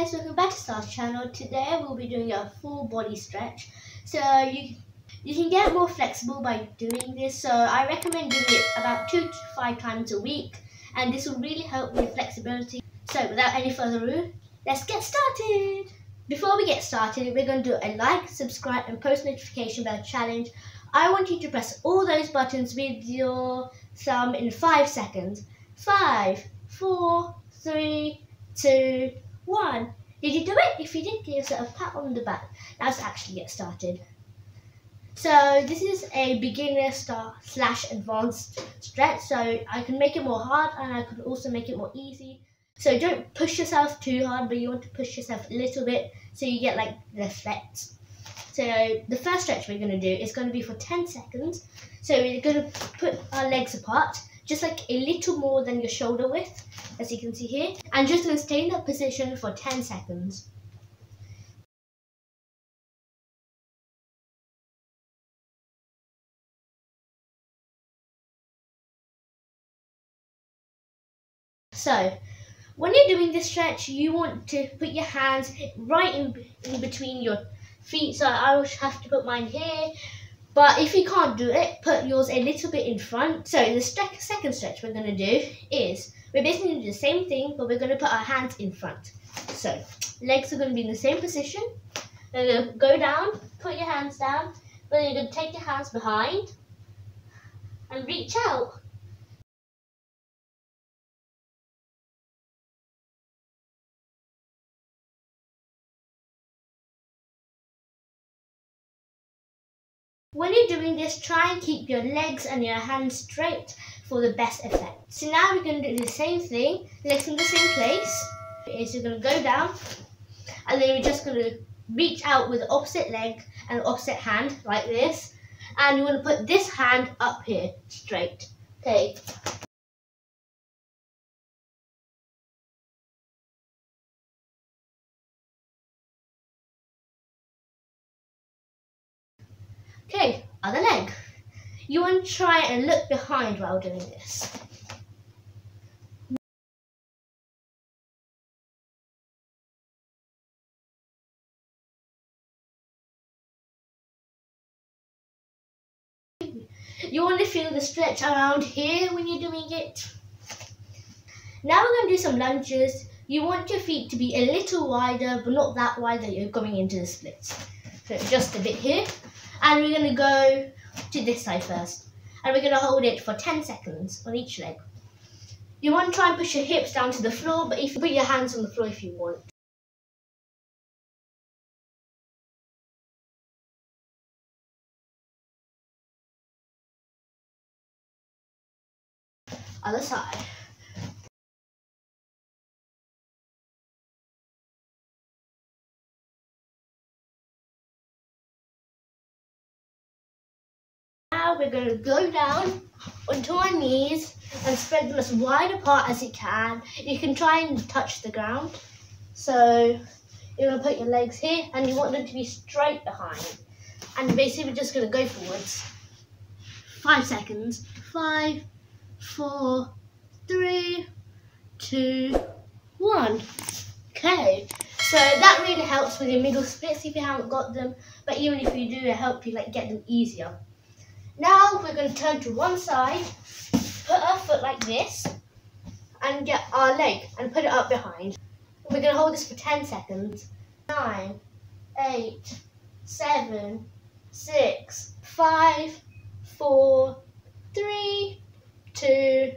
guys, welcome back to Star's channel. Today we'll be doing a full body stretch. So you can get more flexible by doing this. So I recommend doing it about 2 to 5 times a week, and this will really help with flexibility. So without any further ado, let's get started. Before we get started, we're going to do a like, subscribe and post notification bell challenge. I want you to press all those buttons with your thumb in 5 seconds. 5, 4, 3, 2, 1. Did you do it? If you did, give yourself a pat on the back. Now let's actually get started. So this is a beginner / advanced stretch. So I can make it more hard and I can also make it more easy. So don't push yourself too hard, but you want to push yourself a little bit so you get like the effect. So the first stretch we're going to do is going to be for 10 seconds. So we're going to put our legs apart, just like a little more than your shoulder width, as you can see here. And just going to stay in that position for 10 seconds. So when you're doing this stretch, you want to put your hands right in between your feet. So I will have to put mine here. But if you can't do it, put yours a little bit in front. So the second stretch we're going to do is, we're basically going to do the same thing, but we're going to put our hands in front. So legs are going to be in the same position. Then you're going to go down, put your hands down. Then you're going to take your hands behind and reach out. When you're doing this, try and keep your legs and your hands straight for the best effect. So now we're going to do the same thing, legs in the same place. Is you're going to go down and then you're just going to reach out with the opposite leg and opposite hand like this. And you want to put this hand up here, straight. Okay. Okay, other leg. You want to try and look behind while doing this. You want to feel the stretch around here when you're doing it. Now we're going to do some lunges. You want your feet to be a little wider, but not that wide that you're going into the splits. So just a bit here. And we're going to go to this side first. And we're going to hold it for 10 seconds on each leg. You want to try and push your hips down to the floor, but if you put your hands on the floor if you want. Other side. Now we're going to go down onto our knees and spread them as wide apart as you can. You can try and touch the ground. So you're going to put your legs here and you want them to be straight behind. And basically we're just going to go forwards. 5 seconds. 5, 4, 3, 2, 1. Okay. So that really helps with your middle splits if you haven't got them. But even if you do, it helps you get them easier. Now we're going to turn to one side, put our foot like this, and get our leg and put it up behind. We're going to hold this for 10 seconds. 9, 8, 7, 6, 5, 4, 3, 2,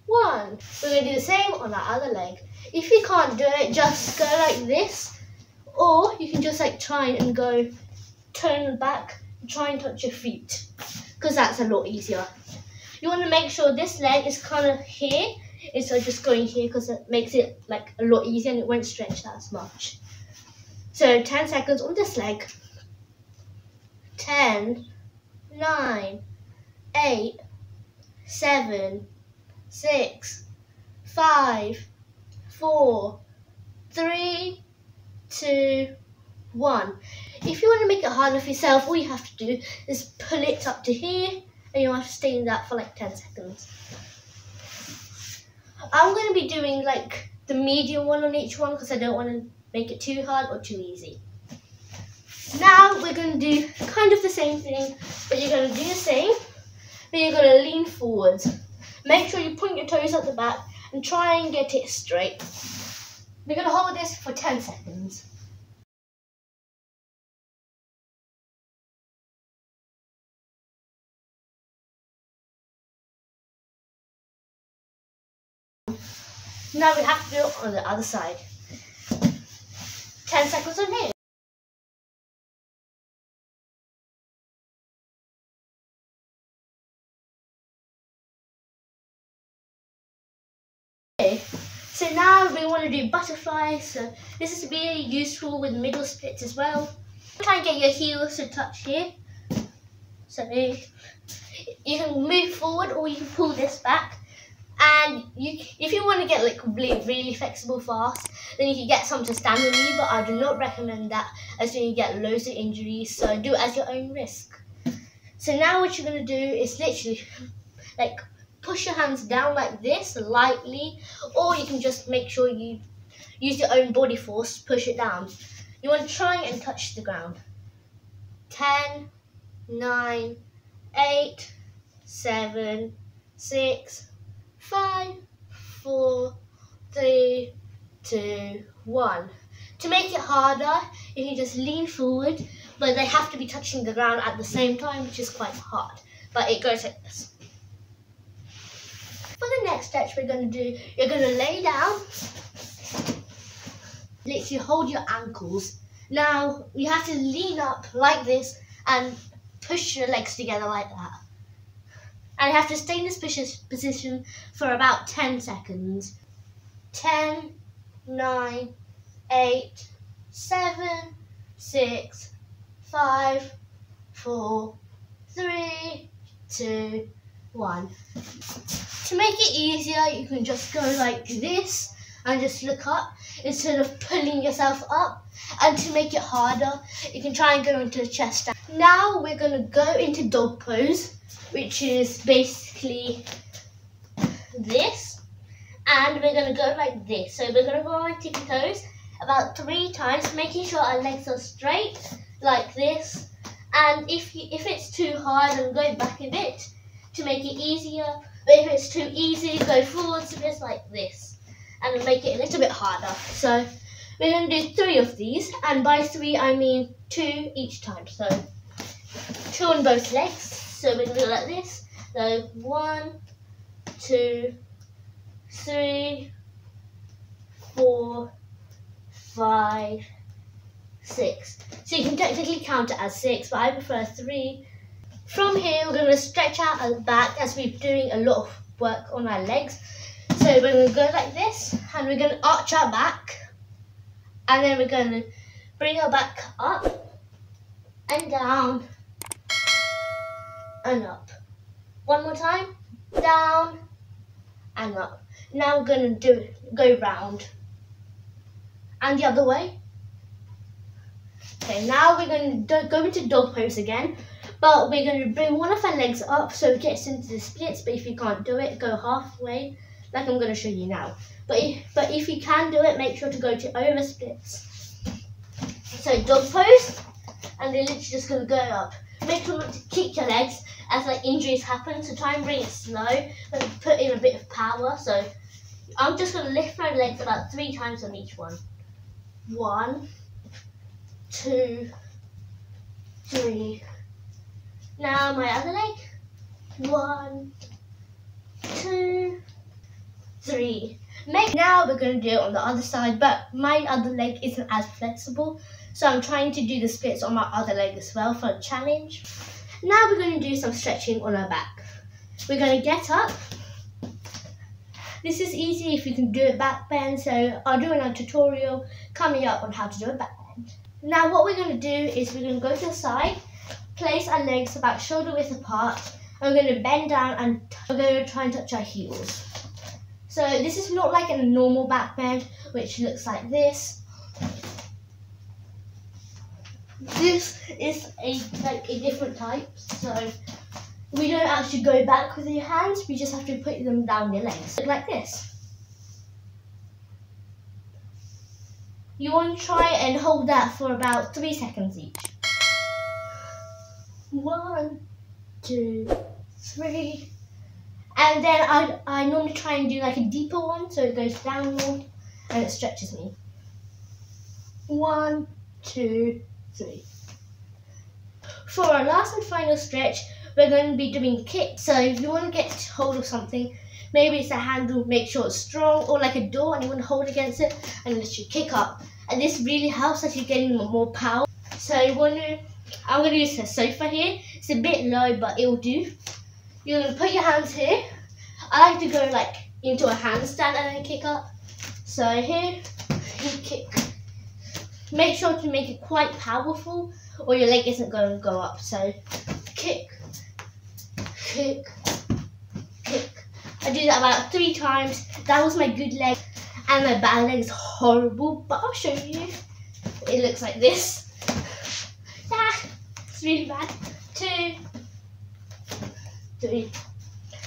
1. We're going to do the same on our other leg. If you can't do it, just go like this, or you can just try and go turn back and try and touch your feet, because that's a lot easier. You want to make sure this leg is kind of here instead of just going here, because it makes it a lot easier and it won't stretch that as much. So 10 seconds on this leg. 10, 9, 8, 7, 6, 5, 4, 3, 2, 1. If you want to make it harder for yourself, all you have to do is pull it up to here, and you'll have to stay in that for 10 seconds. I'm going to be doing the medium one on each one because I don't want to make it too hard or too easy. Now we're going to do kind of the same thing, but you're going to do the same, but you're going to lean forwards. Make sure you point your toes at the back and try and get it straight. We're going to hold this for 10 seconds. Now we have to do it on the other side. 10 seconds on here. Okay, so now we want to do butterflies. So this is really useful with middle splits as well. Try and get your heels to touch here. So you can move forward or you can pull this back. And if you want to get like really flexible fast, then you can get some to stand on you, but I do not recommend that as you get loads of injuries, so do it at your own risk. So now what you're going to do is literally like push your hands down like this lightly, or you can just make sure you use your own body force to push it down. You want to try and touch the ground. 10, 9, 8, 7, 6, 5, 4, 3, 2, 1. To make it harder, you can just lean forward, but they have to be touching the ground at the same time, which is quite hard. But it goes like this. For the next stretch we're going to do, you're going to lay down, literally hold your ankles. Now you have to lean up like this and push your legs together like that. And you have to stay in this position for about 10 seconds. 10, 9, 8, 7, 6, 5, 4, 3, 2, 1. To make it easier, you can just go like this and just look up instead of pulling yourself up. And to make it harder, you can try and go into the chest stand. Now we're going to go into dog pose, which is basically this, and we're going to go like this. So we're going to go on tippy toes about 3 times, making sure our legs are straight like this. And if it's too hard, then go back a bit to make it easier. But if it's too easy, go forwards a bit like this and make it a little bit harder. So we're going to do 3 of these, and by 3 I mean 2 each time. So 2 on both legs. So we're going to do it like this. So 1, 2, 3, 4, 5, 6. So you can technically count it as 6, but I prefer 3. From here, we're going to stretch out our back as we're doing a lot of work on our legs. So we're going to go like this, and we're going to arch our back, and then we're going to bring our back up and down and up. One more time, down and up. Now we're going to go round and the other way. Okay, now we're going to go into dog pose again, but we're going to bring one of our legs up so it gets into the splits. But if you can't do it, go halfway, like I'm going to show you now. But if you can do it, make sure to go to over splits. So dog pose, and then literally just going to go up. Make sure not to kick your legs as like injuries happen, so try and bring it slow and put in a bit of power. So I'm just going to lift my legs about 3 times on each one. 1, 2, 3. Now my other leg. 1, 2, 3. Now we're going to do it on the other side, but my other leg isn't as flexible, so I'm trying to do the splits on my other leg as well for a challenge. Now we're going to do some stretching on our back. We're going to get up. This is easy if you can do it back bend, so I'll do a tutorial coming up on how to do a back bend. Now what we're going to do is we're going to go to the side, place our legs about shoulder width apart, and we're going to bend down and we're going to try and touch our heels. So this is not like a normal back bend, which looks like this. This is a different type, so we don't actually go back with your hands, we just have to put them down your legs, like this. You want to try and hold that for about 3 seconds each. 1, 2, 3. And then I normally try and do like a deeper one, so it goes downward and it stretches me. 1, 2, 3. For our last and final stretch, we're going to be doing kicks. So if you want to get hold of something, maybe it's a handle, make sure it's strong, or like a door and you want to hold against it and let you kick up. And this really helps as you're getting more power. So I'm going to use a sofa here. It's a bit low, but it'll do. You're going to put your hands here. I like to go like into a handstand and then kick up. So here, you kick. Make sure to make it quite powerful or your leg isn't going to go up. So kick, kick, kick. I do that about 3 times. That was my good leg, and my bad leg is horrible, but I'll show you. It looks like this. Yeah, it's really bad. 2, 3.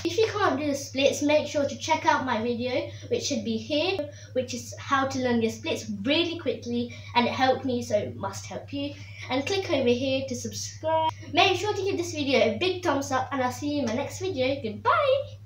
If you can't do the splits, make sure to check out my video, which should be here, which is how to learn your splits really quickly, and it helped me, so it must help you. And click over here to subscribe. Make sure to give this video a big thumbs up, and I'll see you in my next video. Goodbye!